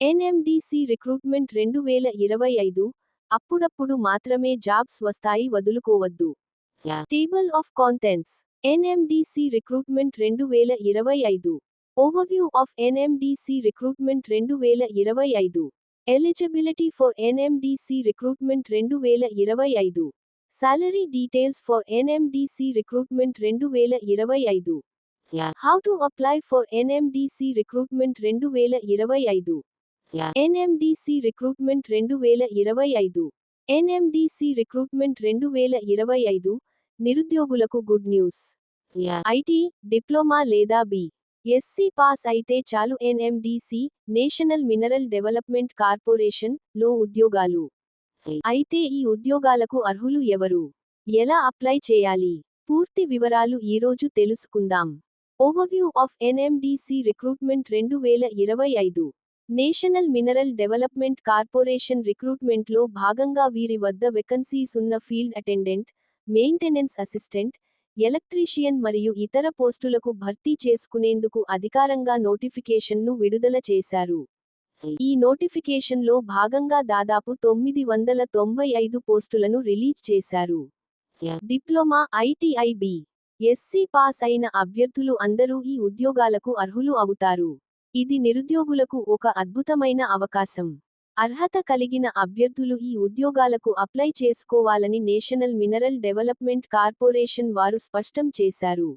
NMDC recruitment 2025 అప్పుడప్పుడు మాత్రమే jobs వస్తాయి వదులుకోవద్దు. Table of contents NMDC recruitment 2025 overview of NMDC recruitment 2025 eligibility for NMDC recruitment 2025 salary details for NMDC recruitment 2025 how to apply for NMDC recruitment 2025 NMDC recruitment 2025 NMDC recruitment 2025 నిరుద్యోగులకు good news. IT, diploma లేదా బి.ఎస్సీ pass అయితే చాలు. NMDC national mineral development corporation లో ఉద్యోగాలు. అయితే ఈ ఉద్యోగాలకు అర్హులు ఎవరు? ఎలా అప్లై చేయాలి? పూర్తి వివరాలు ఈరోజు తెలుసుకుందాం. Overview of NMDC recruitment 2025 national mineral development corporation రిక్రూట్మెంట్లో భాగంగా వీరి వద్ద వేకెన్సీస్ ఉన్న field attendant, maintenance assistant, electrician మరియు ఇతర పోస్టులకు భర్తీ చేసుకునేందుకు అధికారంగా నోటిఫికేషన్ను విడుదల చేశారు. ఈ నోటిఫికేషన్లో భాగంగా దాదాపు 995 పోస్టులను రిలీజ్ చేశారు. డిప్లొమా, ఐటీఐ, బి.ఎస్సీ పాస్ అయిన అభ్యర్థులు అందరూ ఈ ఉద్యోగాలకు అర్హులు అవుతారు. ఇది నిరుద్యోగులకు ఒక అద్భుతమైన అవకాశం. అర్హత కలిగిన అభ్యర్థులు ఈ ఉద్యోగాలకు అప్లై చేసుకోవాలని నేషనల్ మినరల్ డెవలప్మెంట్ కార్పొరేషన్ వారు స్పష్టం చేశారు.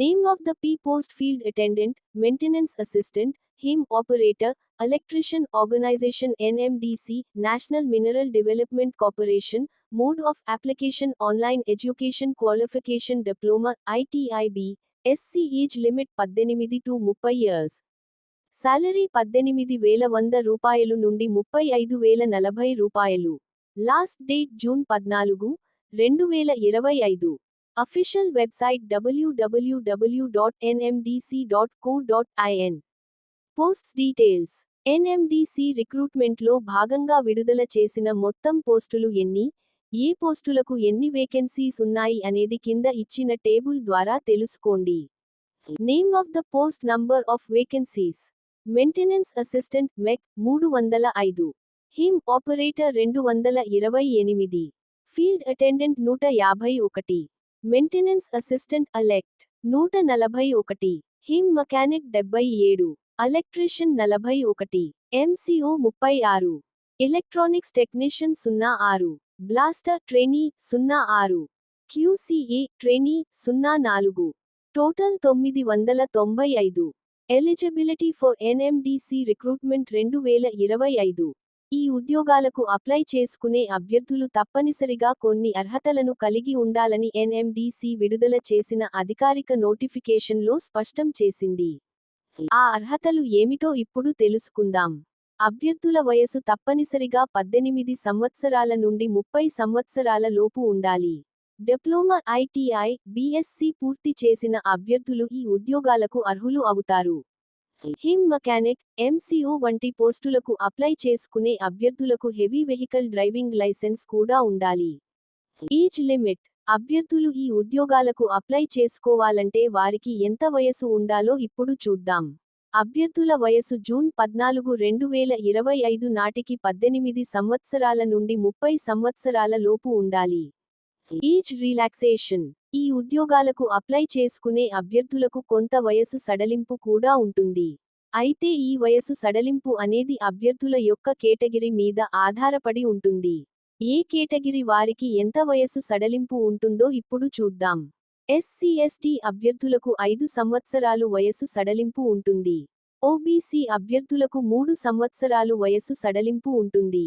Name of the post field attendant, maintenance assistant, HEM operator, electrician organization NMDC, national mineral development corporation, mode of application online education qualification diploma, ITI, BSc age limit 18 to 30 years. Salary 18,100 రూపాయలు నుండి 35,040 రూపాయలు. Last date June 14, 2025. Official website www.nmdc.co.in. Posts details NMDC రిక్రూట్మెంట్లో భాగంగా విడుదల చేసిన మొత్తం పోస్టులు ఎన్ని, ఏ పోస్టులకు ఎన్ని వేకెన్సీస్ ఉన్నాయి అనేది కింద ఇచ్చిన టేబుల్ ద్వారా తెలుసుకోండి. Name of the post, number of vacancies. Maintenance assistant mech 305, HEM operator 228, field attendant 151, maintenance assistant elect 141, HEM mechanic 77, electrician 41, MCO 36, electronics technician 06, blaster trainee 06, QCA trainee 04. Total 995. Eligibility for NMDC recruitment 2025. ఈ ఉద్యోగాలకు apply చేసుకునే అభ్యర్థులు తప్పనిసరిగా కొన్ని అర్హతలను కలిగి ఉండాలని NMDC విడుదల చేసిన అధికారిక నోటిఫికేషన్లో స్పష్టం చేసింది. ఆ అర్హతలు ఏమిటో ఇప్పుడు తెలుసుకుందాం. అభ్యర్థుల వయసు తప్పనిసరిగా 18 సంవత్సరాల నుండి 30 సంవత్సరాల లోపు ఉండాలి. డిప్లొమా, ఐటీఐ, బీఎస్సీ పూర్తి చేసిన అభ్యర్థులు ఈ ఉద్యోగాలకు అర్హులు అవుతారు. హిమ్ మెకానిక్, ఎంసీఓ వంటి పోస్టులకు అప్లై చేసుకునే అభ్యర్థులకు హెవీ వెహికల్ డ్రైవింగ్ లైసెన్స్ కూడా ఉండాలి. Age limit. అభ్యర్థులు ఈ ఉద్యోగాలకు అప్లై చేసుకోవాలంటే వారికి ఎంత వయసు ఉండాలో ఇప్పుడు చూద్దాం. అభ్యర్థుల వయసు జూన్ 14, 2025 నాటికి 18 సంవత్సరాల నుండి 30 సంవత్సరాల లోపు ఉండాలి. Age relaxation. ఈ ఉద్యోగాలకు అప్లై చేసుకునే అభ్యర్థులకు కొంత వయసు సడలింపు కూడా ఉంటుంది. అయితే ఈ వయసు సడలింపు అనేది అభ్యర్థుల యొక్క కేటగిరీ మీద ఆధారపడి ఉంటుంది. ఏ కేటగిరీ వారికి ఎంత వయసు సడలింపు ఉంటుందో ఇప్పుడు చూద్దాం. ఎస్సీ/ఎస్టీ అభ్యర్థులకు 5 సంవత్సరాలు వయసు సడలింపు ఉంటుంది. ఓబీసీ అభ్యర్థులకు 3 సంవత్సరాలు వయసు సడలింపు ఉంటుంది.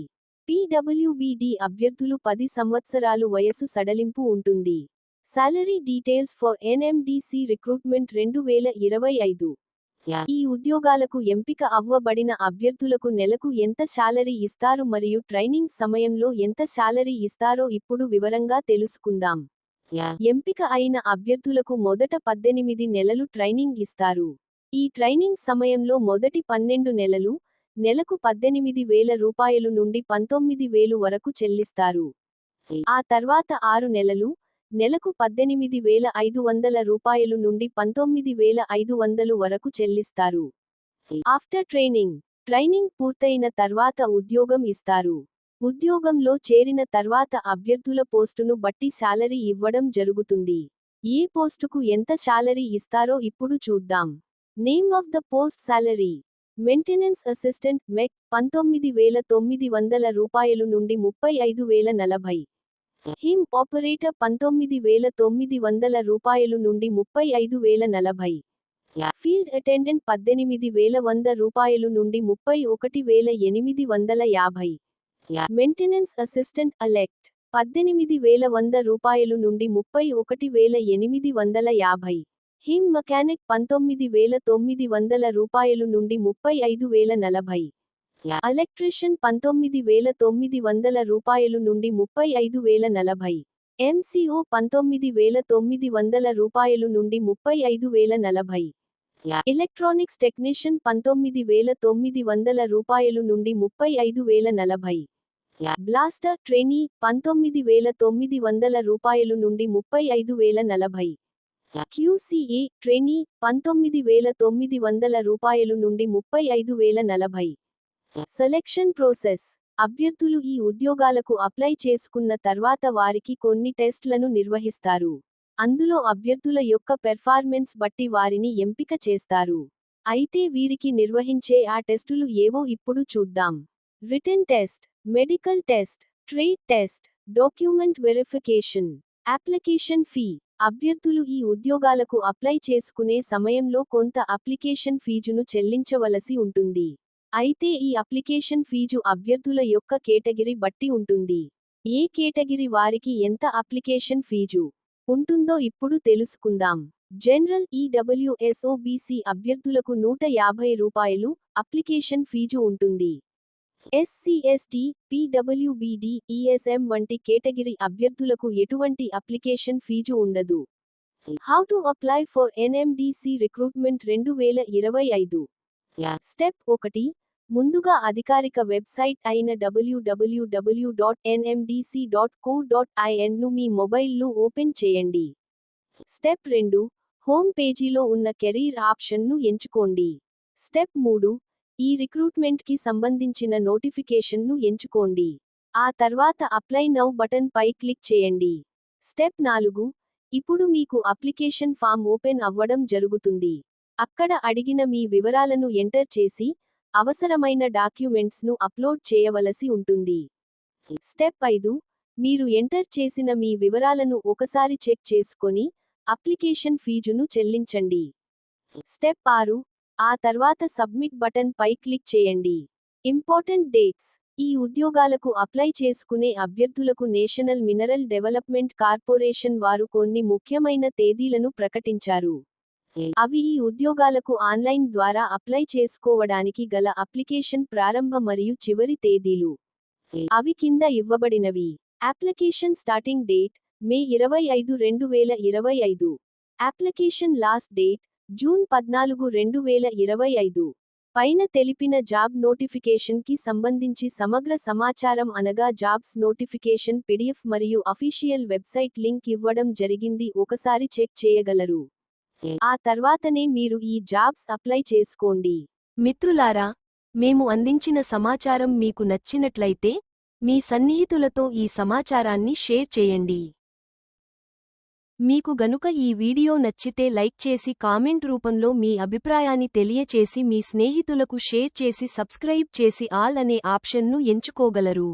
పీడబ్ల్యూబీడీ అభ్యర్థులు 10 సంవత్సరాలు వయసు సడలింపు ఉంటుంది. Salary details for NMDC recruitment 2025. ఈ ఉద్యోగాలకు ఎంపిక అవ్వబడిన అభ్యర్థులకు నెలకు ఎంత శాలరీ ఇస్తారు మరియు ట్రైనింగ్ సమయంలో ఎంత శాలరీ ఇస్తారో ఇప్పుడు వివరంగా తెలుసుకుందాం. ఎంపిక అయిన అభ్యర్థులకు మొదట 18 నెలలు ట్రైనింగ్ ఇస్తారు. ఈ ట్రైనింగ్ సమయంలో మొదటి 12 నెలలు, నెలకు 18,000 రూపాయలు నుండి 19,000 వరకు చెల్లిస్తారు. ఆ తర్వాత 6 నెలలు, నెలకు 18,500 రూపాయలు నుండి 19,500 వరకు చెల్లిస్తారు. ఆఫ్టర్ ట్రైనింగ్ ట్రైనింగ్ పూర్తయిన తర్వాత ఉద్యోగం ఇస్తారు. ఉద్యోగంలో చేరిన తర్వాత అభ్యర్థుల పోస్టును బట్టి శాలరీ ఇవ్వడం జరుగుతుంది. ఏ పోస్టుకు ఎంత శాలరీ ఇస్తారో ఇప్పుడు చూద్దాం. Name of the post salary. Maintenance assistant mech 19,900 రూపాయలు నుండి 35,040. హిమ్ ఆపరేటర్ 19,900 రూపాయలు నుండి 35,040. ఫీల్డ్ అటెండెంట్ 18,100 రూపాయలు నుండి 31,850. మెయింటెనెన్స్ అసిస్టెంట్ అలెక్ట్ 18,100 రూపాయలు నుండి 31,850. హిమ్ మెకానిక్ 19,900 రూపాయలు నుండి 35,040. ఎలక్ట్రీషియన్ 19,900 రూపాయలు నుండి 35,040. ఎంసీఓ 19,900 రూపాయలు నుండి 35,040. ఎలక్ట్రానిక్స్ టెక్నీషియన్ 19,900 రూపాయలు నుండి 35,040. బ్లాస్టర్ ట్రైనీ 19,900 రూపాయలు నుండి 35,040. క్యూసీఏ ట్రైనీ 19,900 రూపాయలు నుండి 35,040. Selection process. అభ్యర్థులు ఈ ఉద్యోగాలకు అప్లై చేసుకున్న తర్వాత వారికి కొన్ని టెస్ట్లను నిర్వహిస్తారు. అందులో అభ్యర్థుల యొక్క పెర్ఫార్మెన్స్ బట్టి వారిని ఎంపిక చేస్తారు. అయితే వీరికి నిర్వహించే ఆ టెస్టులు ఏవో ఇప్పుడు చూద్దాం. Written test, medical test, trade test, document verification. Application fee. అభ్యర్థులు ఈ ఉద్యోగాలకు అప్లై చేసుకునే సమయంలో కొంత అప్లికేషన్ ఫీజును చెల్లించవలసి ఉంటుంది. అయితే ఈ అప్లికేషన్ ఫీజు అభ్యర్థుల యొక్క కేటగిరీ బట్టి ఉంటుంది. ఏ కేటగిరీ వారికి ఎంత అప్లికేషన్ ఫీజు ఉంటుందో ఇప్పుడు తెలుసుకుందాం. జనరల్ ఈడబ్ల్యూఎస్ ఓబీసీ అభ్యర్థులకు 150 రూపాయలు అప్లికేషన్ ఫీజు ఉంటుంది. ఎస్సీ ఎస్టీ, పీడబ్ల్యూబీడీ, ఈఎస్ఎం వంటి కేటగిరీ అభ్యర్థులకు ఎటువంటి అప్లికేషన్ ఫీజు ఉండదు. How to apply for NMDC recruitment 2025. Step 1. ముందుగా అధికారిక వెబ్సైట్ అయిన www.nmdc.co.in ను మీ మొబైల్లో ఓపెన్ చేయండి. స్టెప్ 2. హోమ్ పేజీలో ఉన్న కెరీర్ ఆప్షన్ను ఎంచుకోండి. స్టెప్ 3. ఈ రిక్రూట్మెంట్కి సంబంధించిన నోటిఫికేషన్ను ఎంచుకోండి. ఆ తర్వాత అప్లై నౌ బటన్ పై క్లిక్ చేయండి. స్టెప్ 4. ఇప్పుడు మీకు అప్లికేషన్ ఫామ్ ఓపెన్ అవ్వడం జరుగుతుంది. అక్కడ అడిగిన మీ వివరాలను ఎంటర్ చేసి, అవసరమైన డాక్యుమెంట్స్ ను అప్లోడ్ చేయవలసి ఉంటుంది. స్టెప్ 5. మీరు ఎంటర్ చేసిన మీ వివరాలను ఒకసారి చెక్ చేసుకొని, అప్లికేషన్ ఫీజును చెల్లించండి. స్టెప్ 6. ఆ తర్వాత సబ్మిట్ బటన్ పై క్లిక్ చేయండి. Important dates. ఈ ఉద్యోగాలకు అప్లై చేసుకునే అభ్యర్థులకు నేషనల్ మినరల్ డెవలప్మెంట్ కార్పొరేషన్ వారు కొన్ని ముఖ్యమైన తేదీలను ప్రకటించారు. అవి ఈ ఉద్యోగాలకు ఆన్లైన్ ద్వారా అప్లై చేసుకోవడానికి గల అప్లికేషన్ ప్రారంభ మరియు చివరి తేదీలు. అవి కింద ఇవ్వబడినవి. అప్లికేషన్ స్టార్టింగ్ డేట్ మే 25, 2025. Application last date June 14, 2025. పైన తెలిపిన జాబ్ నోటిఫికేషన్ కి సంబంధించి సమగ్ర సమాచారం అనగా జాబ్స్ నోటిఫికేషన్ పిడిఎఫ్ మరియు అఫీషియల్ వెబ్సైట్ లింక్ ఇవ్వడం జరిగింది, ఒకసారి చెక్ చేయగలరు. ఆ తర్వాతనే మీరు ఈ జాబ్స్ అప్లై చేసుకోండి. మిత్రులారా, మేము అందించిన సమాచారం మీకు నచ్చినట్లయితే మీ సన్నిహితులతో ఈ సమాచారాన్ని షేర్ చేయండి. మీకు గనుక ఈ వీడియో నచ్చితే లైక్ చేసి కామెంట్ రూపంలో మీ అభిప్రాయాన్ని తెలియచేసి మీ స్నేహితులకు షేర్ చేసి సబ్స్క్రైబ్ చేసి ఆల్ అనే ఆప్షన్ను ఎంచుకోగలరు.